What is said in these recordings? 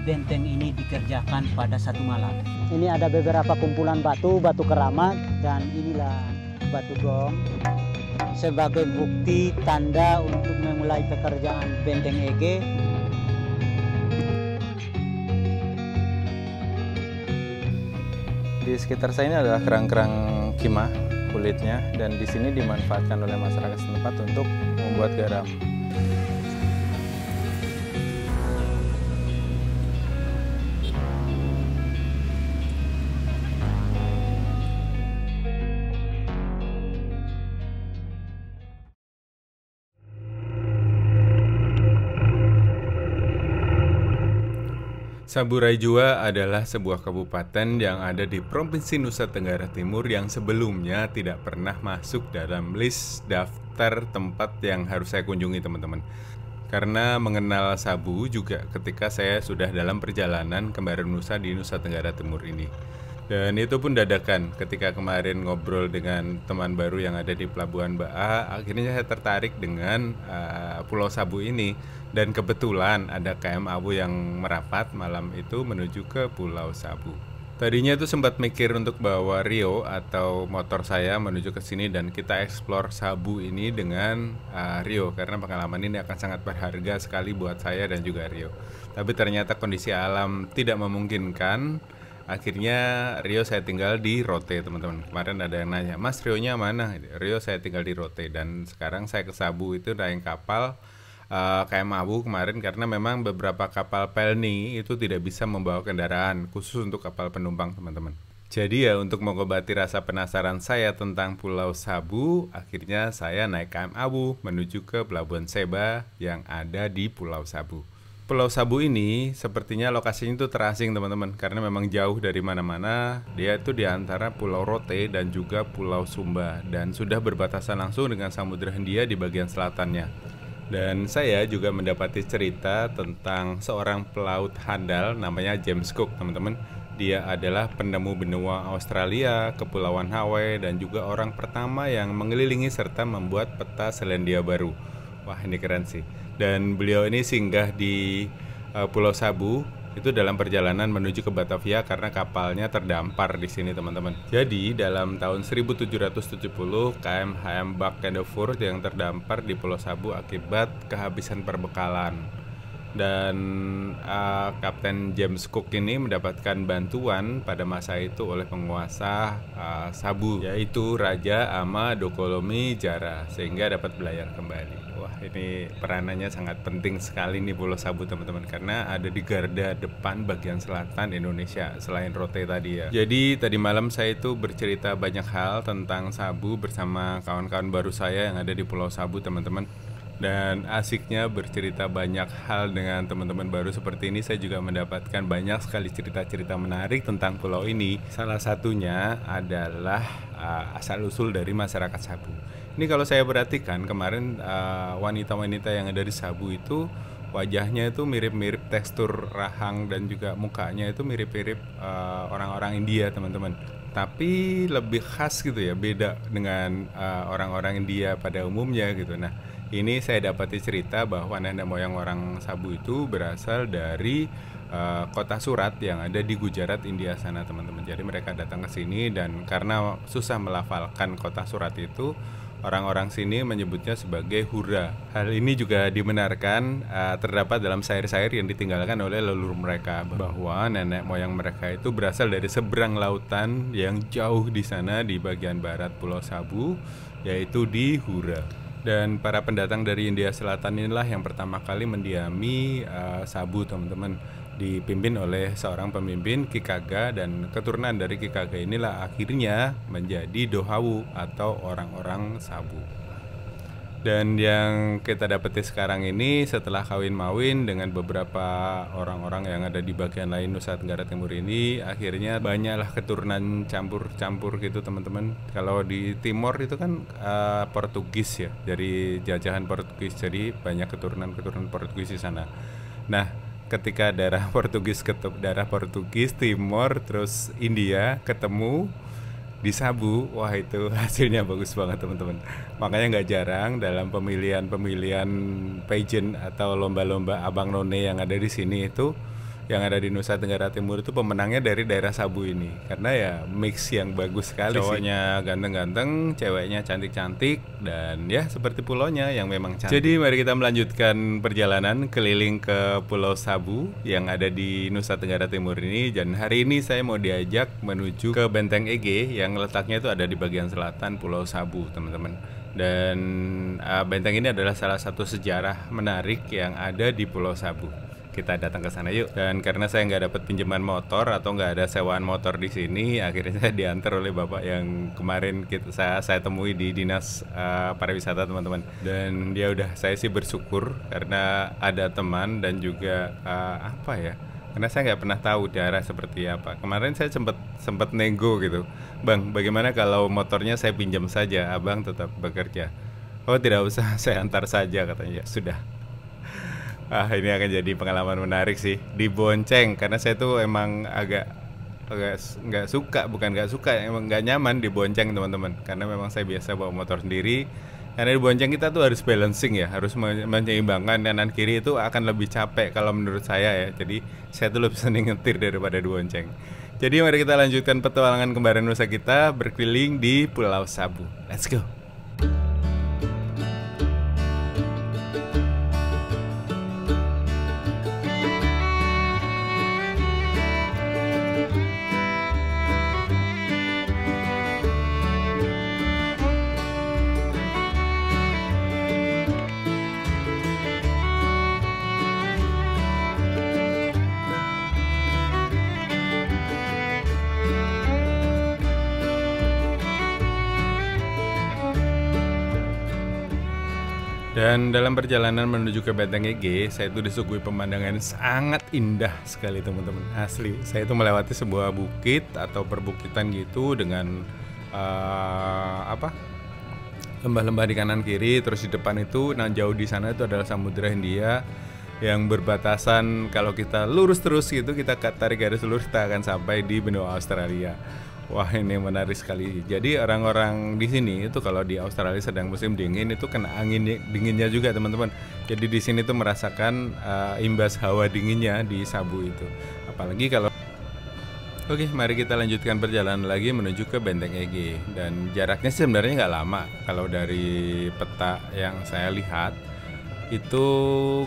benteng ini dikerjakan pada satu malam. Ini ada beberapa kumpulan batu, batu keramat, dan inilah batu gong sebagai bukti tanda untuk memulai pekerjaan benteng Ege. Di sekitar saya ini adalah kerang-kerang kimah kulitnya, dan di sini dimanfaatkan oleh masyarakat setempat untuk membuat garam. Saburai Jua adalah sebuah kabupaten yang ada di Provinsi Nusa Tenggara Timur yang sebelumnya tidak pernah masuk dalam list daftar tempat yang harus saya kunjungi, teman-teman. Karena mengenal sabu juga ketika saya sudah dalam perjalanan ke Baru Nusa di Nusa Tenggara Timur ini. Dan itu pun dadakan ketika kemarin ngobrol dengan teman baru yang ada di Pelabuhan Baa, akhirnya saya tertarik dengan Pulau Sabu ini. Dan kebetulan ada KM Abu yang merapat malam itu menuju ke Pulau Sabu. Tadinya itu sempat mikir untuk bawa Rio atau motor saya menuju ke sini dan kita eksplor Sabu ini dengan Rio, karena pengalaman ini akan sangat berharga sekali buat saya dan juga Rio. Tapi ternyata kondisi alam tidak memungkinkan. Akhirnya Rio saya tinggal di Rote, teman-teman. Kemarin ada yang nanya, Mas Rio-nya mana? Rio saya tinggal di Rote, dan sekarang saya ke Sabu itu naik kapal KM Abu kemarin, karena memang beberapa kapal Pelni itu tidak bisa membawa kendaraan khusus untuk kapal penumpang, teman-teman. Jadi ya untuk mengobati rasa penasaran saya tentang Pulau Sabu, akhirnya saya naik KM Abu menuju ke Pelabuhan Seba yang ada di Pulau Sabu. Pulau Sabu ini sepertinya lokasinya itu terasing, teman-teman, karena memang jauh dari mana-mana. Dia itu di antara Pulau Rote dan juga Pulau Sumba, dan sudah berbatasan langsung dengan Samudra Hindia di bagian selatannya. Dan saya juga mendapati cerita tentang seorang pelaut handal namanya James Cook, teman-teman. Dia adalah penemu benua Australia, Kepulauan Hawaii, dan juga orang pertama yang mengelilingi serta membuat peta Selandia Baru. Wah, ini keren sih. Dan beliau ini singgah di Pulau Sabu itu dalam perjalanan menuju ke Batavia karena kapalnya terdampar di sini, teman-teman. Jadi dalam tahun 1770 KM HM Buck Canterbury yang terdampar di Pulau Sabu akibat kehabisan perbekalan. Dan Kapten James Cook ini mendapatkan bantuan pada masa itu oleh penguasa Sabu, yaitu Raja Ama Dokolomi Jara, sehingga dapat belayar kembali. Wah, ini peranannya sangat penting sekali nih Pulau Sabu, teman-teman, karena ada di garda depan bagian selatan Indonesia selain Rote tadi ya. Jadi tadi malam saya itu bercerita banyak hal tentang Sabu bersama kawan-kawan baru saya yang ada di Pulau Sabu, teman-teman. Dan asiknya bercerita banyak hal dengan teman-teman baru seperti ini, saya juga mendapatkan banyak sekali cerita-cerita menarik tentang pulau ini. Salah satunya adalah asal-usul dari masyarakat Sabu. Ini kalau saya perhatikan kemarin wanita-wanita yang ada di Sabu itu wajahnya itu mirip-mirip tekstur rahang dan juga mukanya itu mirip-mirip orang-orang India, teman-teman. Tapi lebih khas gitu ya, beda dengan orang-orang India pada umumnya gitu. Nah, ini saya dapati cerita bahwa nenek moyang orang Sabu itu berasal dari kota Surat yang ada di Gujarat, India sana, teman-teman. Jadi mereka datang ke sini dan karena susah melafalkan kota Surat itu, orang-orang sini menyebutnya sebagai Hura. Hal ini juga dibenarkan terdapat dalam syair-syair yang ditinggalkan oleh leluhur mereka, bahwa nenek moyang mereka itu berasal dari seberang lautan yang jauh di sana di bagian barat Pulau Sabu, yaitu di Hura. Dan para pendatang dari India Selatan inilah yang pertama kali mendiami Sabu, teman-teman, dipimpin oleh seorang pemimpin Kikaga, dan keturunan dari Kikaga inilah akhirnya menjadi Dohawu atau orang-orang Sabu. Dan yang kita dapati sekarang ini setelah kawin-mawin dengan beberapa orang-orang yang ada di bagian lain Nusa Tenggara Timur ini, akhirnya banyaklah keturunan campur-campur gitu, teman-teman. Kalau di Timor itu kan Portugis ya, dari jajahan Portugis, jadi banyak keturunan-keturunan Portugis di sana. Nah, ketika darah Portugis Timor terus India ketemu di Sabu, wah itu hasilnya bagus banget, teman-teman. Makanya nggak jarang dalam pemilihan pageant atau lomba-lomba abang none yang ada di sini itu yang ada di Nusa Tenggara Timur itu pemenangnya dari daerah Sabu ini, karena ya mix yang bagus sekali. Cowoknya ganteng-ganteng, ceweknya cantik-cantik, dan ya seperti pulaunya yang memang cantik. Jadi mari kita melanjutkan perjalanan keliling ke Pulau Sabu yang ada di Nusa Tenggara Timur ini. Dan hari ini saya mau diajak menuju ke Benteng Ege yang letaknya itu ada di bagian selatan Pulau Sabu, teman-teman. Dan benteng ini adalah salah satu sejarah menarik yang ada di Pulau Sabu. Kita datang ke sana yuk. Dan karena saya nggak dapat pinjaman motor atau nggak ada sewaan motor di sini, akhirnya saya diantar oleh bapak yang kemarin saya temui di dinas pariwisata, teman-teman. Dan dia saya sih bersyukur karena ada teman dan juga karena saya nggak pernah tahu daerah seperti apa. Kemarin saya sempat nego gitu, bang, bagaimana kalau motornya saya pinjam saja, abang tetap bekerja. Oh tidak usah, saya antar saja, katanya. Ya sudah. Ini akan jadi pengalaman menarik sih, dibonceng, karena saya tuh emang agak nggak suka, emang nggak nyaman dibonceng, teman-teman, karena memang saya biasa bawa motor sendiri. Karena dibonceng kita tuh harus balancing ya, harus menyeimbangkan kanan kiri, itu akan lebih capek kalau menurut saya ya. Jadi saya tuh lebih seneng nyetir daripada dibonceng. Jadi mari kita lanjutkan petualangan kembaran Nusa kita berkeliling di Pulau Sabu. Let's go. Dan dalam perjalanan menuju ke Benteng Ege, saya itu disuguhi pemandangan sangat indah sekali, teman-teman. Asli, saya itu melewati sebuah bukit atau perbukitan gitu dengan lembah-lembah di kanan kiri. Terus di depan itu, jauh di sana itu adalah Samudra Hindia yang berbatasan. Kalau kita lurus terus gitu, kita tarik garis lurus, kita akan sampai di benua Australia. Wah, ini menarik sekali. Jadi orang-orang di sini itu kalau di Australia sedang musim dingin itu kena angin dinginnya juga, teman-teman. Jadi di sini tuh merasakan imbas hawa dinginnya di Sabu itu. Apalagi kalau Oke, mari kita lanjutkan perjalanan lagi menuju ke Benteng Ege. Dan jaraknya sebenarnya nggak lama. Kalau dari peta yang saya lihat itu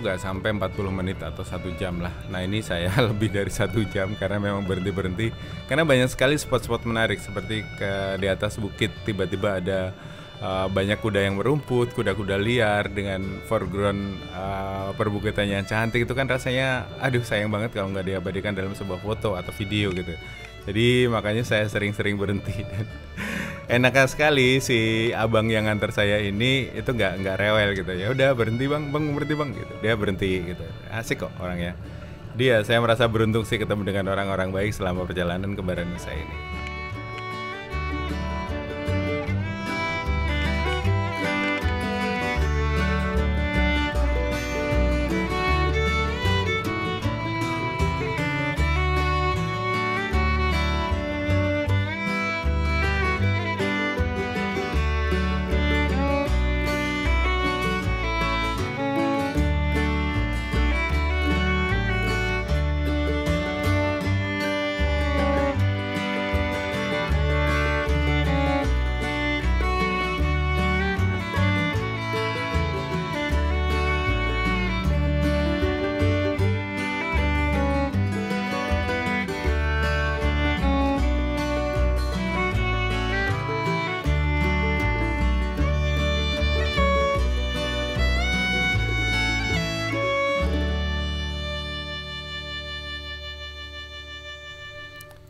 nggak sampai 40 menit atau 1 jam lah. Nah ini saya lebih dari 1 jam karena memang berhenti karena banyak sekali spot-spot menarik, seperti di atas bukit tiba-tiba ada banyak kuda yang merumput, kuda-kuda liar dengan foreground perbukitan yang cantik. Itu kan rasanya sayang banget kalau nggak diabadikan dalam sebuah foto atau video gitu. Jadi makanya saya sering-sering berhenti. Enak sekali si abang yang nganter saya ini itu nggak rewel gitu. Ya udah berhenti bang berhenti bang gitu. Dia berhenti gitu. Asik kok orangnya. Saya merasa beruntung sih ketemu dengan orang-orang baik selama perjalanan ke Baran Nusa ini.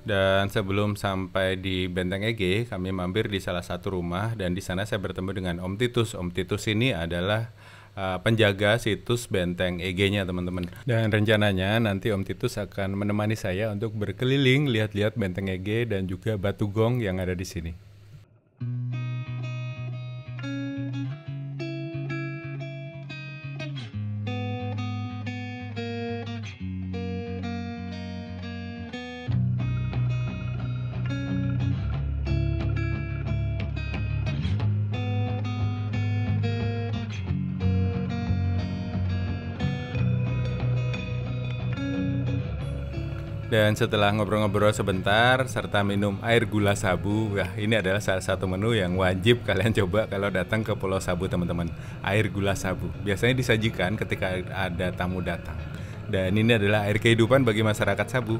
Dan sebelum sampai di Benteng Ege, kami mampir di salah satu rumah dan di sana saya bertemu dengan Om Titus. Om Titus ini adalah penjaga situs Benteng Ege-nya, teman-teman. Dan rencananya nanti Om Titus akan menemani saya untuk berkeliling lihat-lihat Benteng Ege dan juga Batu Gong yang ada di sini. Dan setelah ngobrol-ngobrol sebentar serta minum air gula sabu, wah ini adalah salah satu menu yang wajib kalian coba kalau datang ke Pulau Sabu teman-teman. Air gula sabu biasanya disajikan ketika ada tamu datang. Dan ini adalah air kehidupan bagi masyarakat Sabu.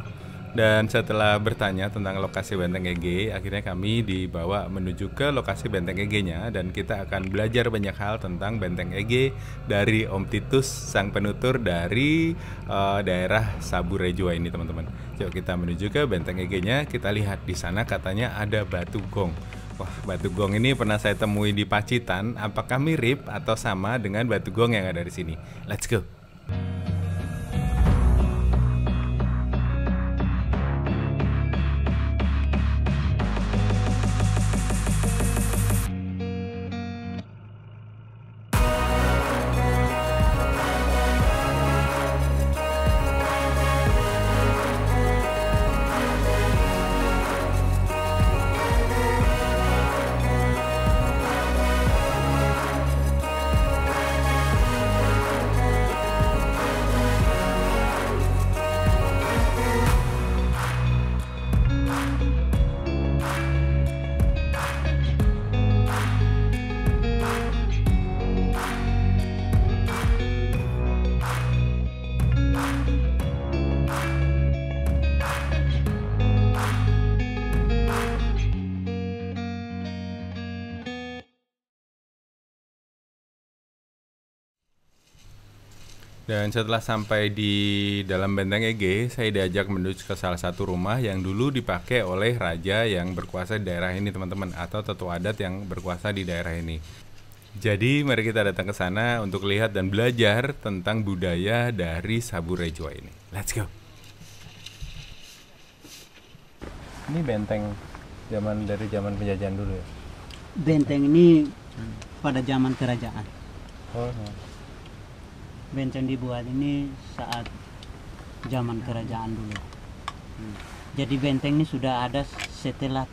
Dan setelah bertanya tentang lokasi Benteng Ege, akhirnya kami dibawa menuju ke lokasi Benteng Ege-nya dan kita akan belajar banyak hal tentang Benteng Ege dari Om Titus, sang penutur dari daerah Sabu Rejua ini teman-teman. Yuk kita menuju ke Benteng Ege-nya, kita lihat di sana katanya ada batu gong. Wah, batu gong ini pernah saya temui di Pacitan. Apakah mirip atau sama dengan batu gong yang ada di sini? Let's go. Dan setelah sampai di dalam Benteng Ege, saya diajak menuju ke salah satu rumah yang dulu dipakai oleh raja yang berkuasa di daerah ini teman-teman, atau tetua adat yang berkuasa di daerah ini. Jadi mari kita datang ke sana untuk lihat dan belajar tentang budaya dari Sabu Rejua ini. Let's go. Ini benteng dari zaman penjajahan dulu ya. Benteng ini pada zaman kerajaan. Oh. Benteng dibuat ini saat zaman kerajaan dulu. Jadi benteng ini sudah ada setelah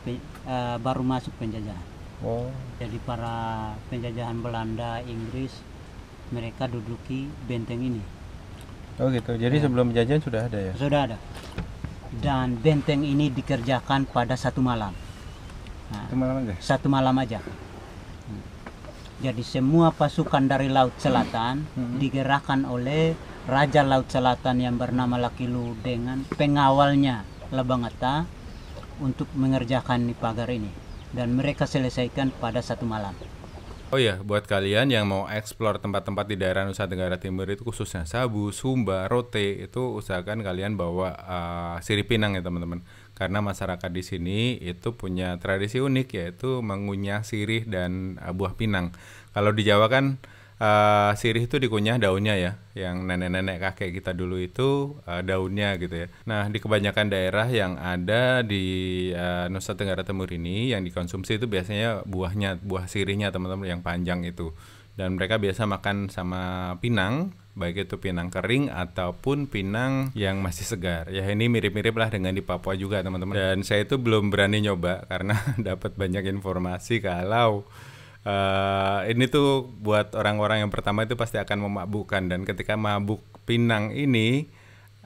baru masuk penjajahan. Oh. Jadi para penjajahan Belanda, Inggris, mereka duduki benteng ini. Oh gitu. Jadi sebelum penjajahan sudah ada ya? Sudah ada. Dan benteng ini dikerjakan pada satu malam. Nah, Itu malam aja? satu malam aja. Jadi semua pasukan dari Laut Selatan digerakkan oleh Raja Laut Selatan yang bernama Lakilu dengan pengawalnya Labangata untuk mengerjakan pagar ini. Dan mereka selesaikan pada satu malam. Oh ya, buat kalian yang mau eksplor tempat-tempat di daerah Nusa Tenggara Timur itu khususnya Sabu, Sumba, Rote, itu usahakan kalian bawa sirip pinang ya teman-teman. Karena masyarakat di sini itu punya tradisi unik yaitu mengunyah sirih dan buah pinang. Kalau di Jawa kan sirih itu dikunyah daunnya ya, yang nenek-nenek kakek kita dulu itu daunnya gitu ya. Nah di kebanyakan daerah yang ada di Nusa Tenggara Timur ini yang dikonsumsi itu biasanya buahnya, buah sirihnya teman-teman yang panjang itu. Dan mereka biasa makan sama pinang, baik itu pinang kering ataupun pinang yang masih segar. Ya ini mirip-mirip lah dengan di Papua juga teman-teman. Dan saya itu belum berani nyoba karena dapat banyak informasi kalau ini tuh buat orang-orang yang pertama itu pasti akan memabukkan. Dan ketika mabuk pinang ini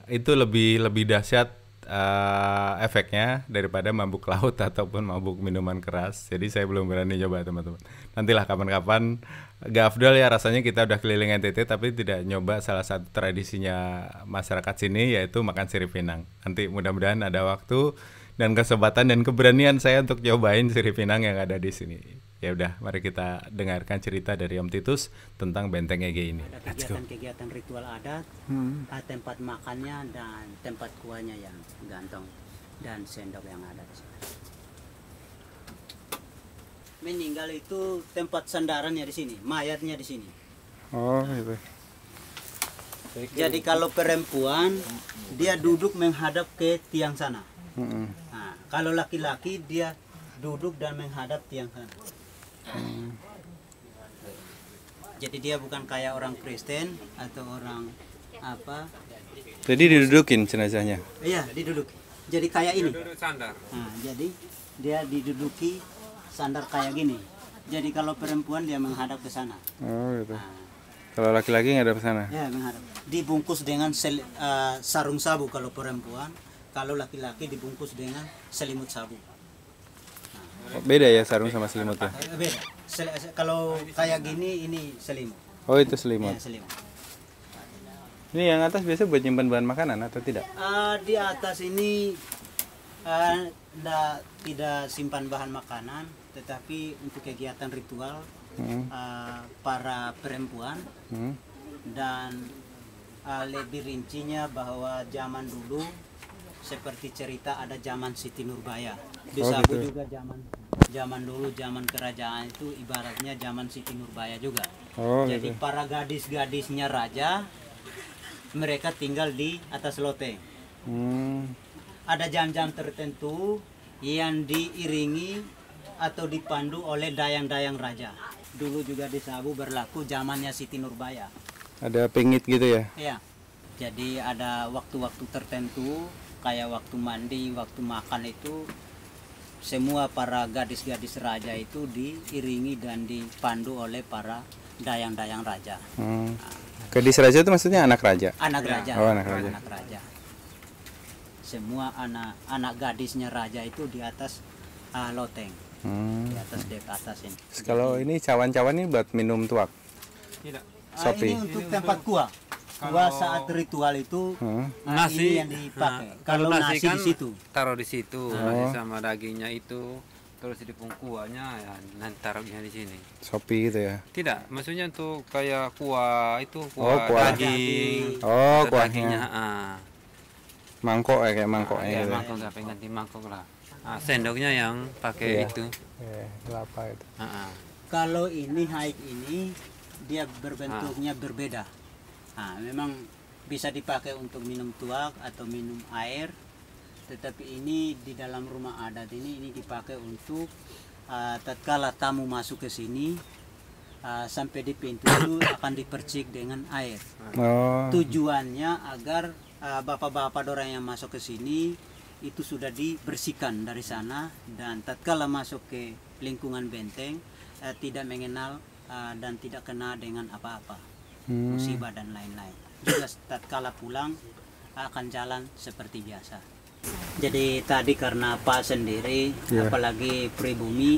itu lebih dahsyat efeknya daripada mabuk laut ataupun mabuk minuman keras. Jadi saya belum berani coba teman-teman. Nantilah kapan-kapan. Gak afdol ya rasanya kita udah keliling NTT tapi tidak nyoba salah satu tradisinya masyarakat sini yaitu makan sirip pinang. Nanti mudah-mudahan ada waktu dan kesempatan dan keberanian saya untuk nyobain sirip pinang yang ada di sini. Ya udah, mari kita dengarkan cerita dari Om Titus tentang Benteng Ege ini. Ada kegiatan-kegiatan ritual adat, tempat makannya dan tempat kuahnya yang gantung dan sendok yang ada di sini. Meninggal itu tempat sandarannya di sini, mayatnya di sini. Oh gitu. Jadi kalau perempuan dia duduk menghadap ke tiang sana. Nah, kalau laki-laki dia duduk dan menghadap tiang sana. Jadi dia bukan kayak orang Kristen atau orang apa. Jadi didudukin jenazahnya? Iya, diduduk. Jadi kayak ini. Nah, jadi dia diduduki sandar kayak gini. Jadi kalau perempuan dia menghadap ke sana. Oh gitu. Nah, Kalau laki-laki nggak ada ke sana? ya menghadap. Dibungkus dengan sarung sabu kalau perempuan. Kalau laki-laki dibungkus dengan selimut sabu. Beda ya sarung sama selimut ya? Beda. Kalau kayak gini ini selimut. Oh itu selimut. Ya, selimut. Ini yang atas biasa buat nyimpan bahan makanan atau tidak? Di atas ini tidak simpan bahan makanan, tetapi untuk kegiatan ritual para perempuan dan lebih rincinya bahwa zaman dulu seperti cerita ada zaman Siti Nurbaya. Di Sabu gitu. juga zaman dulu zaman kerajaan itu ibaratnya zaman Siti Nurbaya juga. Jadi Gitu. para gadis-gadisnya raja mereka tinggal di atas loteng. Ada jam-jam tertentu yang diiringi atau dipandu oleh dayang-dayang raja. Dulu juga di Sabu berlaku zamannya Siti Nurbaya. Ada pengit gitu ya? Iya. Jadi ada waktu-waktu tertentu kayak waktu mandi, waktu makan itu semua para gadis-gadis raja itu diiringi dan dipandu oleh para dayang-dayang raja. Gadis raja itu maksudnya anak raja? Anak raja. Oh, anak raja. Anak raja. Semua anak gadisnya raja itu di atas loteng. Di atas dek atas ini. Kalau ini cawan-cawan ini buat minum tuak? Tidak. Sopi. Ini untuk tempat kuah. Kuah saat ritual itu ini yang dipakai. Kalau nasi kan di situ. taruh di situ sama dagingnya itu, terus di kuahnya ya nanti taruhnya di sini. Sopi gitu ya? Tidak, maksudnya untuk kayak kuah itu kuah. daging. Oh, Atau kuahnya. Mangkok ya, kayak mangkoknya Ya, gitu. mangkok nggak ganti mangkok lah. Sendoknya yang pakai itu. Kelapa itu. Kalau ini haik ini dia berbentuknya berbeda. Memang bisa dipakai untuk minum tuak atau minum air, tetapi ini di dalam rumah adat ini dipakai untuk tatkala tamu masuk ke sini sampai di pintu itu akan dipercik dengan air. Tujuannya agar bapak-bapak orang yang masuk ke sini itu sudah dibersihkan dari sana dan tatkala masuk ke lingkungan benteng tidak mengenal dan tidak kena dengan apa-apa. Musibah dan lain-lain. Juga tatkala pulang akan jalan seperti biasa. Jadi tadi karena Pak sendiri, apalagi pribumi,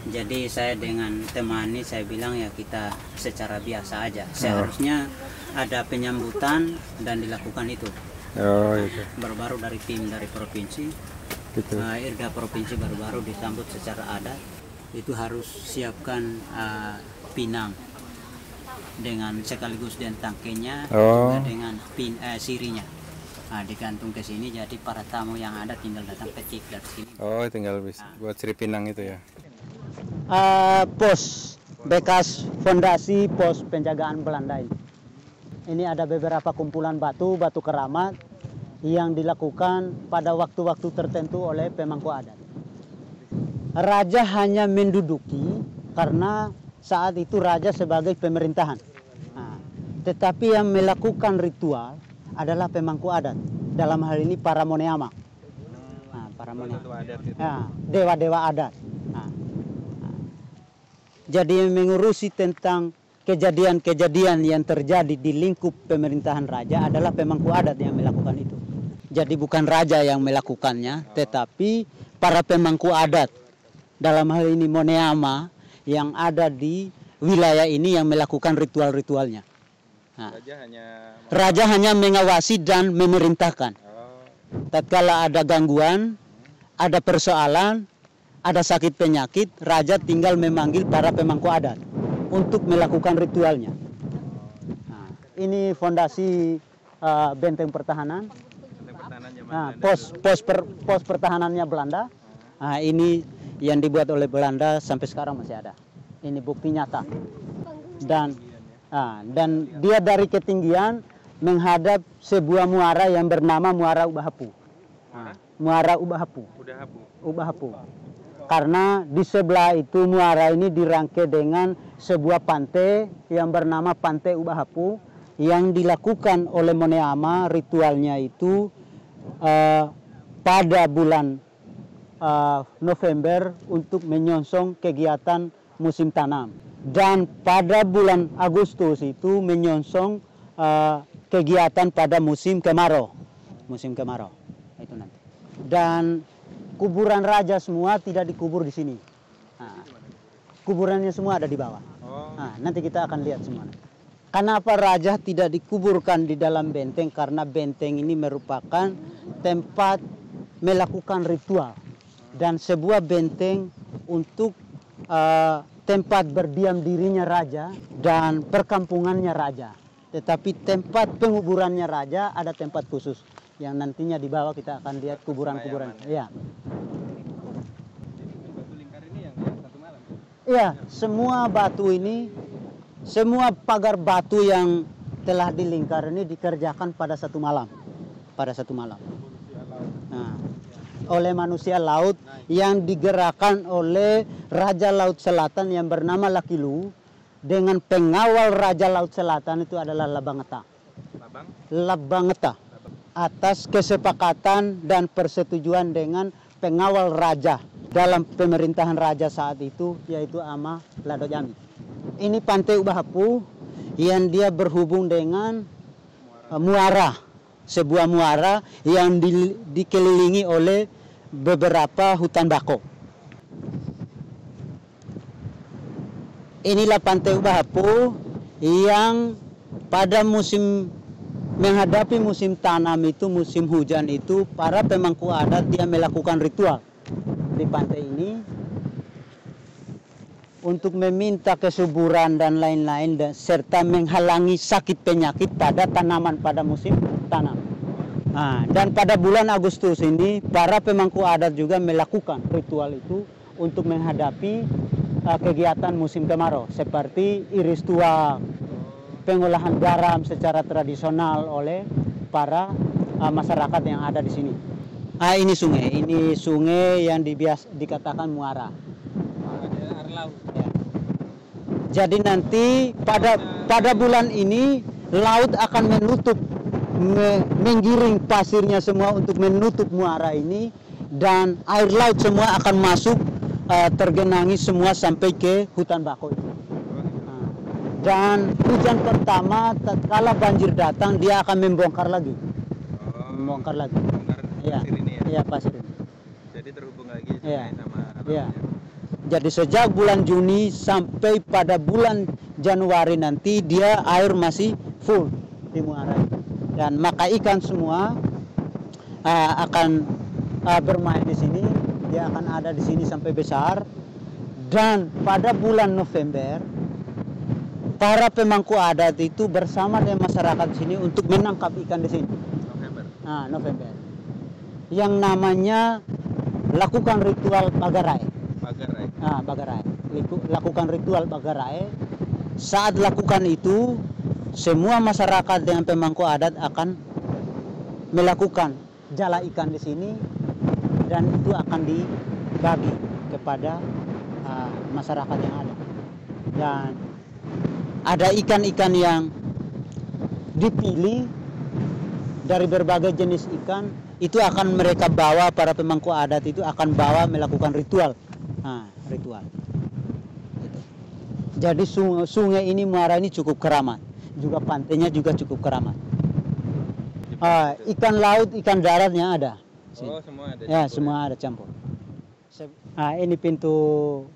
jadi saya dengan teman ini saya bilang ya kita secara biasa aja. Seharusnya ada penyambutan dan dilakukan itu. Baru-baru dari tim dari provinsi, Irda provinsi baru-baru disambut secara adat. Itu harus siapkan pinang dengan sekaligus dan tangkenya juga dengan sirinya digantung ke sini, jadi para tamu yang ada tinggal datang petik dari sini. Tinggal buat sirip pinang itu ya. Pos bekas fondasi pos penjagaan Belanda ini. Ini ada beberapa kumpulan batu keramat yang dilakukan pada waktu-waktu tertentu oleh pemangku adat. Raja hanya menduduki karena saat itu raja sebagai pemerintahan. Tetapi yang melakukan ritual adalah pemangku adat. Dalam hal ini para moneama. Para moneama. Dewa-dewa adat. Jadi mengurusi tentang kejadian-kejadian yang terjadi di lingkup pemerintahan raja adalah pemangku adat yang melakukan itu. Jadi bukan raja yang melakukannya, tetapi para pemangku adat. Dalam hal ini moneama yang ada di wilayah ini yang melakukan ritual-ritualnya. Raja hanya mengawasi dan memerintahkan. Tatkala ada gangguan, ada persoalan, ada sakit penyakit, raja tinggal memanggil para pemangku adat untuk melakukan ritualnya. Ini fondasi benteng pertahanan. Pos pertahanannya Belanda. Ini yang dibuat oleh Belanda sampai sekarang masih ada. Ini bukti nyata. Dan dia dari ketinggian menghadap sebuah muara yang bernama Muara Ubahapu. Muara Ubahapu. Ubahapu. Karena di sebelah itu muara ini dirangkai dengan sebuah pantai yang bernama Pantai Ubahapu yang dilakukan oleh Moneama. Ritualnya itu pada bulan November untuk menyongsong kegiatan musim tanam, dan pada bulan Agustus itu menyongsong kegiatan pada musim kemarau. Itu nanti. Dan kuburan raja semua tidak dikubur di sini. Nah, kuburannya semua ada di bawah. Nah, nanti kita akan lihat semua. Kenapa raja tidak dikuburkan di dalam benteng? Karena benteng ini merupakan tempat melakukan ritual dan sebuah benteng untuk tempat berdiam dirinya raja dan perkampungannya raja. Tetapi tempat penguburannya raja ada tempat khusus yang nantinya di bawah kita akan lihat kuburan-kuburan. Ya. Batu lingkar ini yang satu malam. Iya, semua batu ini, semua pagar batu yang telah dilingkar ini dikerjakan pada satu malam. Pada satu malam. Nah, oleh manusia laut yang digerakkan oleh Raja Laut Selatan yang bernama Lakilu dengan pengawal Raja Laut Selatan itu adalah Labangeta. Labangeta. Atas kesepakatan dan persetujuan dengan pengawal raja dalam pemerintahan raja saat itu, yaitu Ama Lado Jami. Ini Pantai Ubahapu yang dia berhubung dengan muara, sebuah muara yang dikelilingi oleh beberapa hutan bakau. Inilah Pantai Ubahapu yang pada musim menghadapi musim tanam itu, musim hujan itu, para pemangku adat dia melakukan ritual di pantai ini untuk meminta kesuburan dan lain-lain serta menghalangi sakit penyakit pada tanaman pada musim tanam. Nah, dan pada bulan Agustus ini para pemangku adat juga melakukan ritual itu untuk menghadapi kegiatan musim kemarau seperti iris tuak, pengolahan garam secara tradisional oleh para masyarakat yang ada di sini. Ini sungai yang dikatakan muara. Ya. Jadi nanti pada bulan ini laut akan menutup, menggiring pasirnya semua untuk menutup muara ini, dan air laut semua akan masuk tergenangi semua sampai ke hutan bakau itu. Dan hujan pertama, tatkala banjir datang, dia akan membongkar lagi. Membongkar lagi. Pasir ini ya? Iya, pasir ini. Jadi terhubung lagi sama ya. Jadi sejak bulan Juni sampai pada bulan Januari nanti, dia air masih full di muara itu. Dan maka ikan semua akan bermain di sini. Dia akan ada di sini sampai besar. Dan pada bulan November, para pemangku adat itu bersama dengan masyarakat sini untuk menangkap ikan di sini. November. Yang namanya lakukan ritual Bagarai. Bagarai. Lakukan ritual Bagarai. Saat lakukan itu, semua masyarakat dengan pemangku adat akan melakukan jala ikan di sini, dan itu akan dibagi kepada masyarakat yang ada. Dan ada ikan-ikan yang dipilih dari berbagai jenis ikan, itu akan mereka bawa, para pemangku adat itu akan bawa melakukan ritual. Ritual. Gitu. Jadi sungai ini, muara ini cukup keramat. Juga pantainya juga cukup keramat. Ikan laut, ikan daratnya ada. Semua ada. Ya, semua ada campur. Ini pintu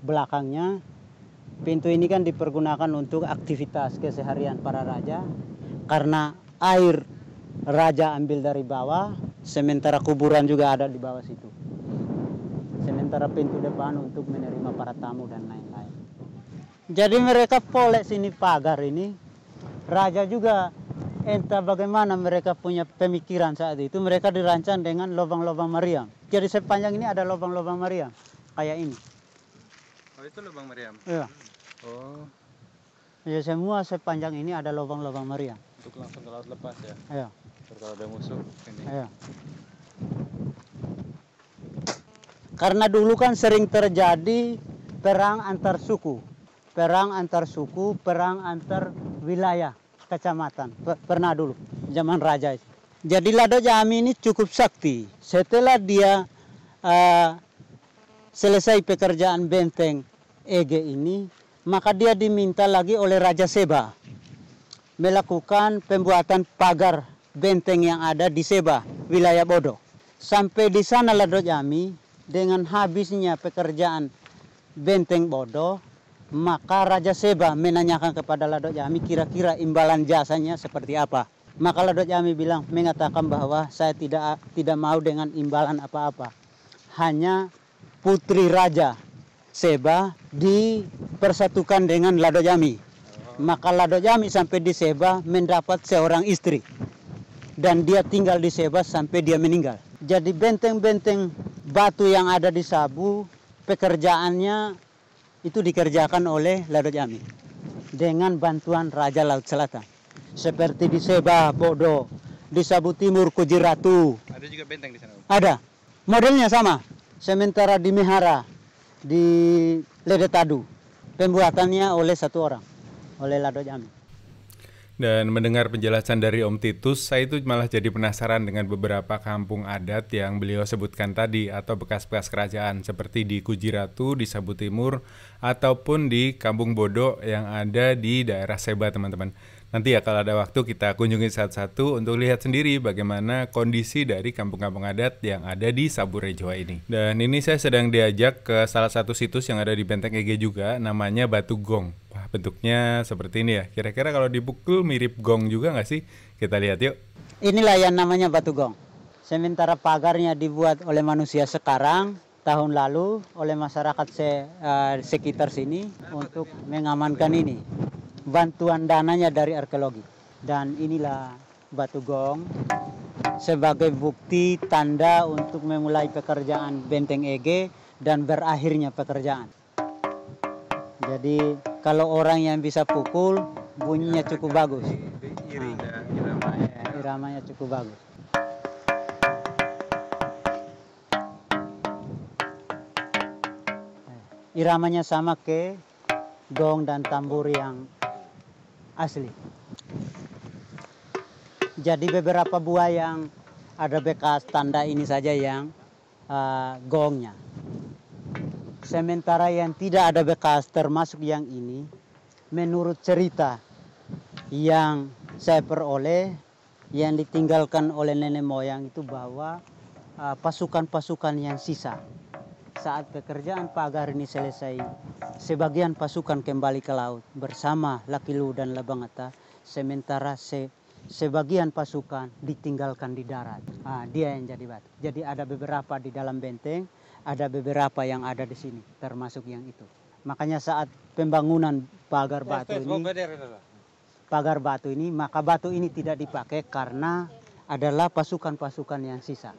belakangnya. Pintu ini kan dipergunakan untuk aktivitas keseharian para raja, karena air raja ambil dari bawah, sementara kuburan juga ada di bawah situ. Sementara pintu depan untuk menerima para tamu dan lain-lain. Jadi mereka polek sini pagar ini. Raja juga entah bagaimana mereka punya pemikiran saat itu, mereka dirancang dengan lubang-lubang meriam. Jadi sepanjang ini ada lubang-lubang meriam kayak ini. Oh, itu lubang meriam. Iya. Oh. Ya, semua sepanjang ini ada lubang-lubang meriam. Untuk langsung ke laut lepas ya. Iya. Kalau ada musuh ini. Iya. Karena dulu kan sering terjadi perang antar suku, perang antar wilayah, kecamatan. Pernah dulu zaman raja itu. Jadi Lado Jami ini cukup sakti. Setelah dia selesai pekerjaan benteng Ege ini, maka dia diminta lagi oleh Raja Seba melakukan pembuatan pagar benteng yang ada di Seba, wilayah Bodo. Sampai di sana Lado Jami, dengan habisnya pekerjaan Benteng Bodo, maka Raja Seba menanyakan kepada Lado Jami kira-kira imbalan jasanya seperti apa. Maka Lado Jami mengatakan bahwa saya tidak mau dengan imbalan apa-apa. Hanya putri Raja Seba dipersatukan dengan Lado Jami. Maka Lado Jami sampai di Seba mendapat seorang istri. Dan dia tinggal di Seba sampai dia meninggal. Jadi benteng-benteng batu yang ada di Sabu, pekerjaannya itu dikerjakan oleh Lado Jami dengan bantuan Raja Laut Selatan. Seperti di Seba, Bodo, di Sabu Timur, Kujiratu. Ada juga benteng di sana. Ada. Modelnya sama. Sementara di Mehara, di Ledetadu, pembuatannya oleh satu orang, oleh Lado Jami. Dan mendengar penjelasan dari Om Titus, saya itu malah jadi penasaran dengan beberapa kampung adat yang beliau sebutkan tadi atau bekas-bekas kerajaan seperti di Kujiratu, di Sabu Timur, ataupun di Kampung Bodo yang ada di daerah Seba, teman-teman. Nanti ya kalau ada waktu kita kunjungi satu-satu untuk lihat sendiri bagaimana kondisi dari kampung-kampung adat yang ada di Sabu Rejoa ini. Dan ini saya sedang diajak ke salah satu situs yang ada di Benteng Ege juga, namanya Batu Gong. Wah, bentuknya seperti ini ya. Kira-kira kalau dipukul mirip gong juga nggak sih? Kita lihat yuk. Inilah yang namanya Batu Gong. Sementara pagarnya dibuat oleh manusia sekarang, tahun lalu oleh masyarakat sekitar sini untuk mengamankan ini. Bantuan dananya dari arkeologi. Dan inilah Batu Gong sebagai bukti tanda untuk memulai pekerjaan Benteng Ege dan berakhirnya pekerjaan. Jadi kalau orang yang bisa pukul, bunyinya cukup bagus. Iramanya cukup bagus. Iramanya sama ke gong dan tambur yang asli. Jadi beberapa buah yang ada bekas tanda ini saja yang gongnya. Sementara yang tidak ada bekas termasuk yang ini, menurut cerita yang saya peroleh, yang ditinggalkan oleh nenek moyang itu bahwa pasukan-pasukan yang sisa saat pekerjaan pagar ini selesai, sebagian pasukan kembali ke laut bersama Lakilu dan Labangata, sementara sebagian pasukan ditinggalkan di darat. Dia yang jadi batu. Jadi ada beberapa di dalam benteng, ada beberapa yang ada di sini, termasuk yang itu. Makanya saat pembangunan pagar batu ini, maka batu ini tidak dipakai karena adalah pasukan-pasukan yang sisa.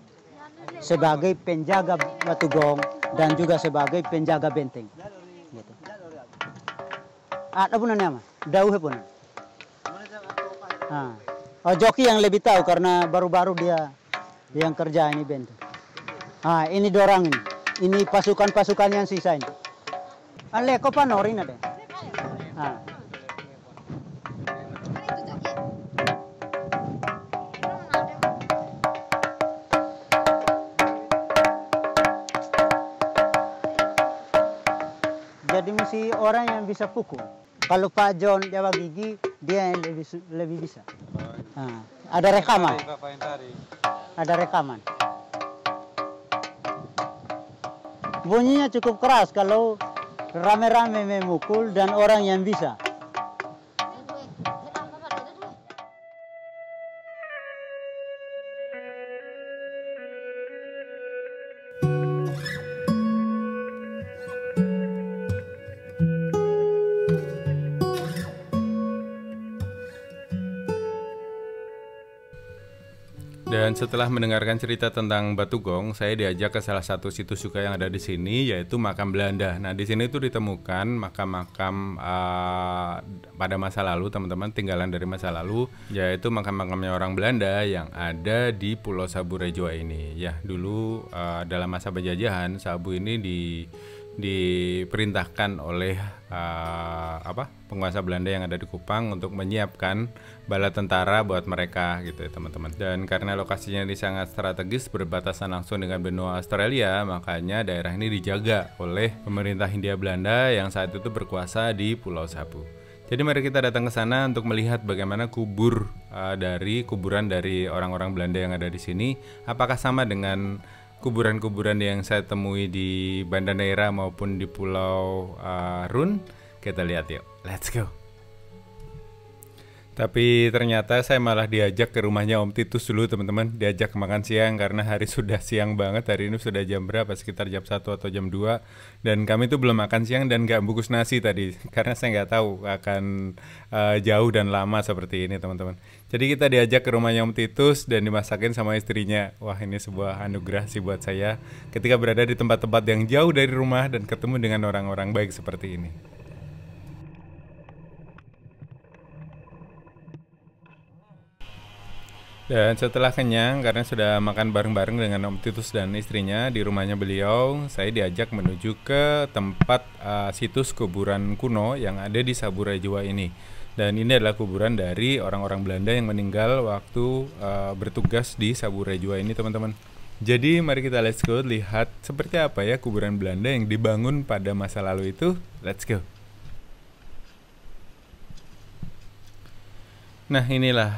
Sebagai penjaga Batu Gong dan juga sebagai penjaga benteng. Gitu. Ada punanya mah, dauhe punan. Oh, joki yang lebih tahu karena baru-baru dia yang kerja ini benteng. Ini dorang ini. Ini pasukan-pasukan yang sisa ini. Leko panorin ada. Jadi mesti orang yang bisa pukul. Kalau Pak John Jawa Gigi, dia yang lebih bisa. Ada rekaman. Ada rekaman. Bunyinya cukup keras kalau rame-rame memukul dan orang yang bisa. Dan setelah mendengarkan cerita tentang Batu Gong, saya diajak ke salah satu situs juga yang ada di sini, yaitu makam Belanda. Nah, di sini itu ditemukan makam-makam pada masa lalu, teman-teman, tinggalan dari masa lalu, yaitu makam-makamnya orang Belanda yang ada di Pulau Sabu Rejoa ini. Ya, dulu dalam masa penjajahan, Sabu ini diperintahkan oleh penguasa Belanda yang ada di Kupang untuk menyiapkan bala tentara buat mereka gitu ya, teman-teman. Dan karena lokasinya ini sangat strategis berbatasan langsung dengan benua Australia, makanya daerah ini dijaga oleh pemerintah Hindia Belanda yang saat itu berkuasa di Pulau Sabu. Jadi mari kita datang ke sana untuk melihat bagaimana kuburan dari orang-orang Belanda yang ada di sini. Apakah sama dengan kuburan-kuburan yang saya temui di Banda Neira maupun di Pulau Run? Kita lihat yuk, let's go. Tapi ternyata saya malah diajak ke rumahnya Om Titus dulu teman-teman. Diajak makan siang karena hari sudah siang banget. Hari ini sudah jam berapa? Sekitar jam 1 atau jam 2. Dan kami tuh belum makan siang dan gak bungkus nasi tadi. Karena saya nggak tahu akan jauh dan lama seperti ini teman-teman. Jadi kita diajak ke rumahnya Om Titus dan dimasakin sama istrinya. Wah, ini sebuah anugerah sih buat saya. Ketika berada di tempat-tempat yang jauh dari rumah dan ketemu dengan orang-orang baik seperti ini. Dan setelah kenyang karena sudah makan bareng-bareng dengan Om Titus dan istrinya di rumahnya beliau, saya diajak menuju ke tempat situs kuburan kuno yang ada di Saburai-Jua ini. Dan ini adalah kuburan dari orang-orang Belanda yang meninggal waktu bertugas di Saburai-Jua ini teman-teman. Jadi mari kita let's go lihat seperti apa ya kuburan Belanda yang dibangun pada masa lalu itu. Let's go. Nah inilah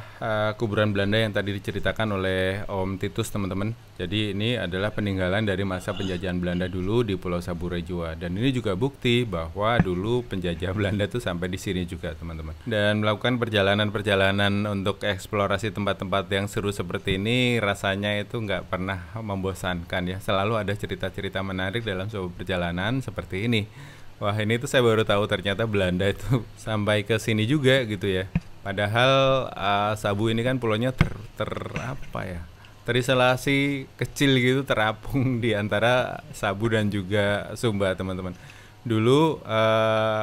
kuburan Belanda yang tadi diceritakan oleh Om Titus teman-teman. Jadi ini adalah peninggalan dari masa penjajahan Belanda dulu di Pulau Saburai-Jua. Dan ini juga bukti bahwa dulu penjajah Belanda itu sampai di sini juga teman-teman. Dan melakukan perjalanan-perjalanan untuk eksplorasi tempat-tempat yang seru seperti ini rasanya itu nggak pernah membosankan ya. Selalu ada cerita-cerita menarik dalam sebuah perjalanan seperti ini. Wah ini tuh saya baru tahu ternyata Belanda itu sampai ke sini juga gitu ya. Padahal Sabu ini kan pulaunya terisolasi kecil gitu, terapung di antara Sabu dan juga Sumba teman-teman. Dulu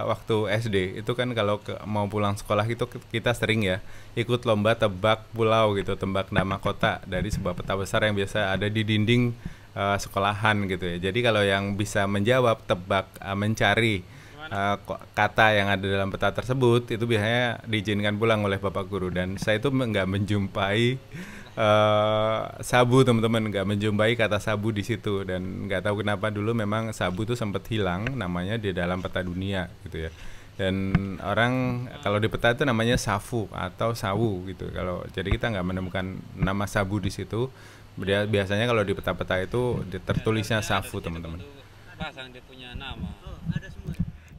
waktu SD itu kan kalau mau pulang sekolah itu kita sering ya ikut lomba tebak pulau gitu, tebak nama kota dari sebuah peta besar yang biasa ada di dinding sekolahan gitu ya. Jadi kalau yang bisa menjawab mencari kata yang ada dalam peta tersebut itu biasanya diizinkan pulang oleh Bapak Guru. Dan saya itu nggak menjumpai sabu teman-teman, nggak menjumpai kata sabu di situ. Dan nggak tahu kenapa dulu memang sabu itu sempat hilang namanya di dalam peta dunia gitu ya. Dan orang kalau di peta itu namanya safu atau sawu gitu. Kalau jadi kita nggak menemukan nama sabu di situ. Biasanya kalau di peta-peta itu tertulisnya safu teman-teman. Pasang dia punya nama.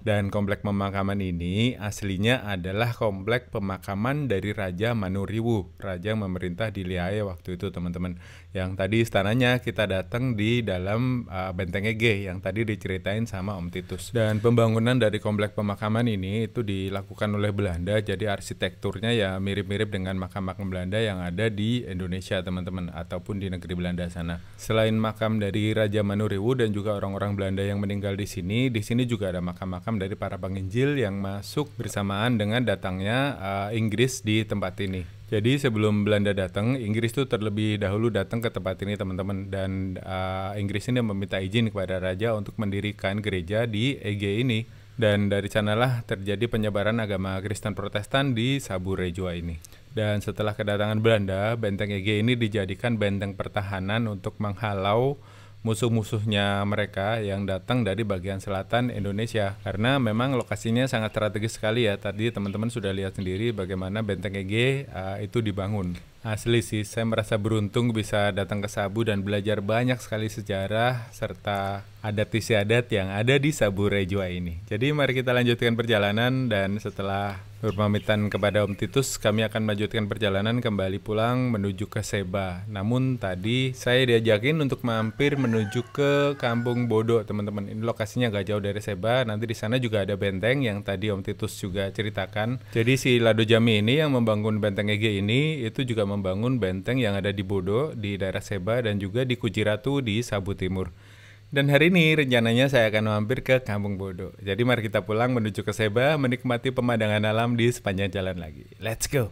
Dan komplek pemakaman ini aslinya adalah komplek pemakaman dari Raja Manuriwu, raja yang memerintah di Liae waktu itu teman-teman. Yang tadi istananya kita datang di dalam Benteng Ege yang tadi diceritain sama Om Titus. Dan pembangunan dari komplek pemakaman ini itu dilakukan oleh Belanda, jadi arsitekturnya ya mirip-mirip dengan makam-makam Belanda yang ada di Indonesia teman-teman, ataupun di negeri Belanda sana. Selain makam dari Raja Manuriwu dan juga orang-orang Belanda yang meninggal di sini juga ada makam-makam dari para penginjil yang masuk bersamaan dengan datangnya Inggris di tempat ini. Jadi sebelum Belanda datang, Inggris itu terlebih dahulu datang ke tempat ini teman-teman. Dan Inggris ini meminta izin kepada raja untuk mendirikan gereja di Ege ini. Dan dari sanalah terjadi penyebaran agama Kristen Protestan di Saburai-Jua ini. Dan setelah kedatangan Belanda, Benteng Ege ini dijadikan benteng pertahanan untuk menghalau musuh-musuhnya mereka yang datang dari bagian selatan Indonesia, karena memang lokasinya sangat strategis sekali ya. Tadi teman-teman sudah lihat sendiri bagaimana Benteng Ege itu dibangun. Asli sih, saya merasa beruntung bisa datang ke Sabu dan belajar banyak sekali sejarah serta adat istiadat yang ada di Saburai-Jua ini. Jadi mari kita lanjutkan perjalanan, dan setelah berpamitan kepada Om Titus, kami akan melanjutkan perjalanan kembali pulang menuju ke Seba. Namun tadi saya diajakin untuk mampir menuju ke Kampung Bodo teman-teman. Ini lokasinya gak jauh dari Seba. Nanti di sana juga ada benteng yang tadi Om Titus juga ceritakan. Jadi si Lado Jami ini yang membangun Benteng Ege ini itu juga membangun benteng yang ada di Bodo di daerah Seba dan juga di Kujiratu di Sabu Timur. Dan hari ini rencananya saya akan mampir ke Kampung Bodo. Jadi mari kita pulang menuju ke Seba, menikmati pemandangan alam di sepanjang jalan lagi. Let's go!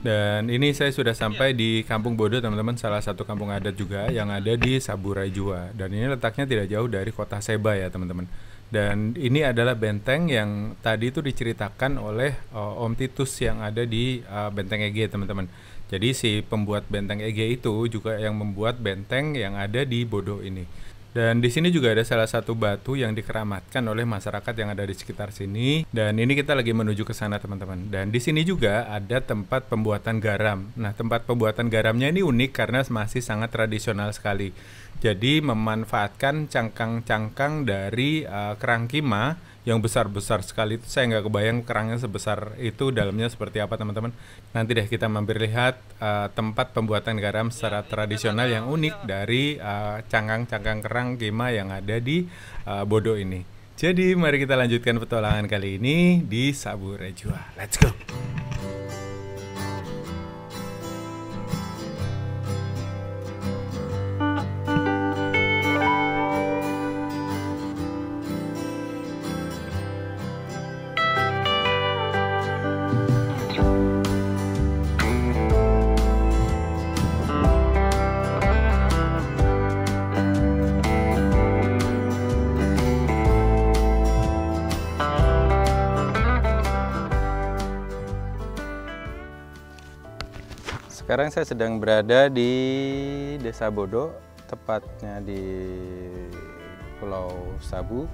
Dan ini saya sudah sampai di Kampung Bodo teman-teman, salah satu kampung adat juga yang ada di Saburai Jua. Dan ini letaknya tidak jauh dari kota Seba ya teman-teman. Dan ini adalah benteng yang tadi itu diceritakan oleh Om Titus yang ada di Benteng Ege teman-teman. Jadi si pembuat Benteng Ege itu juga yang membuat benteng yang ada di Bodo ini. Dan di sini juga ada salah satu batu yang dikeramatkan oleh masyarakat yang ada di sekitar sini. Dan ini kita lagi menuju ke sana teman-teman. Dan di sini juga ada tempat pembuatan garam. Nah, tempat pembuatan garamnya ini unik karena masih sangat tradisional sekali. Jadi memanfaatkan cangkang-cangkang dari kerang kima yang besar-besar sekali. Itu saya nggak kebayang kerangnya sebesar itu, dalamnya seperti apa teman-teman. Nanti deh kita mampir lihat tempat pembuatan garam secara tradisional yang unik dari cangkang-cangkang kerang kima yang ada di Bodo ini. Jadi mari kita lanjutkan petualangan kali ini di Saburai Jua. Let's go! Sekarang saya sedang berada di Desa Bodo, tepatnya di Pulau Sabu.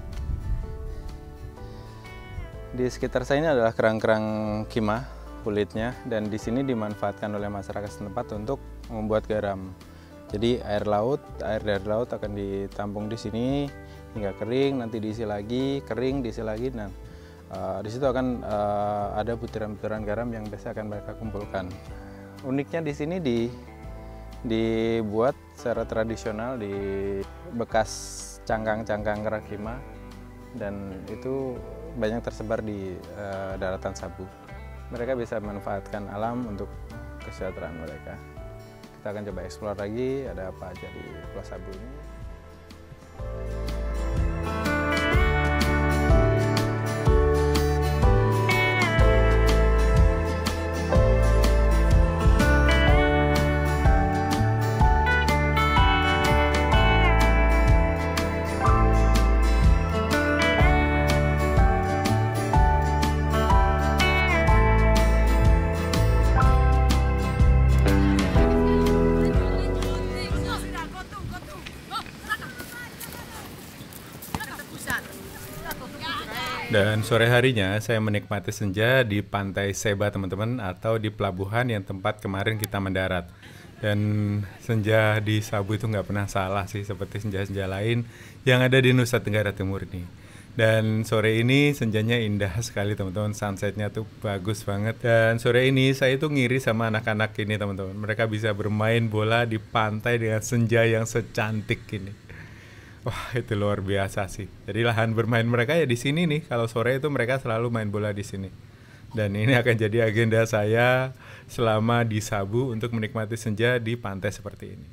Di sekitar saya ini adalah kerang-kerang kima kulitnya, dan di sini dimanfaatkan oleh masyarakat setempat untuk membuat garam. Jadi air dari laut akan ditampung di sini hingga kering, nanti diisi lagi, kering, diisi lagi. Nah, di situ akan ada butiran-butiran garam yang biasa akan mereka kumpulkan. Uniknya di sini dibuat secara tradisional di bekas cangkang-cangkang kerang kima, dan itu banyak tersebar di daratan Sabu. Mereka bisa memanfaatkan alam untuk kesejahteraan mereka. Kita akan coba eksplor lagi ada apa aja di Pulau Sabu ini. Dan sore harinya saya menikmati senja di pantai Seba teman-teman, atau di pelabuhan yang tempat kemarin kita mendarat. Dan senja di Sabu itu nggak pernah salah sih, seperti senja-senja lain yang ada di Nusa Tenggara Timur ini. Dan sore ini senjanya indah sekali teman-teman, sunsetnya tuh bagus banget. Dan sore ini saya tuh ngiri sama anak-anak ini teman-teman, mereka bisa bermain bola di pantai dengan senja yang secantik ini. Wah, itu luar biasa sih. Jadi lahan bermain mereka ya di sini nih. Kalau sore itu mereka selalu main bola di sini. Dan ini akan jadi agenda saya selama di Sabu untuk menikmati senja di pantai seperti ini.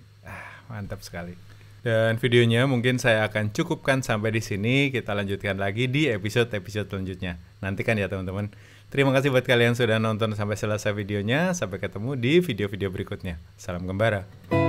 Mantap sekali. Dan videonya mungkin saya akan cukupkan sampai di sini. Kita lanjutkan lagi di episode-episode selanjutnya. Nantikan ya teman-teman. Terima kasih buat kalian sudah nonton sampai selesai videonya. Sampai ketemu di video-video berikutnya. Salam Gembara.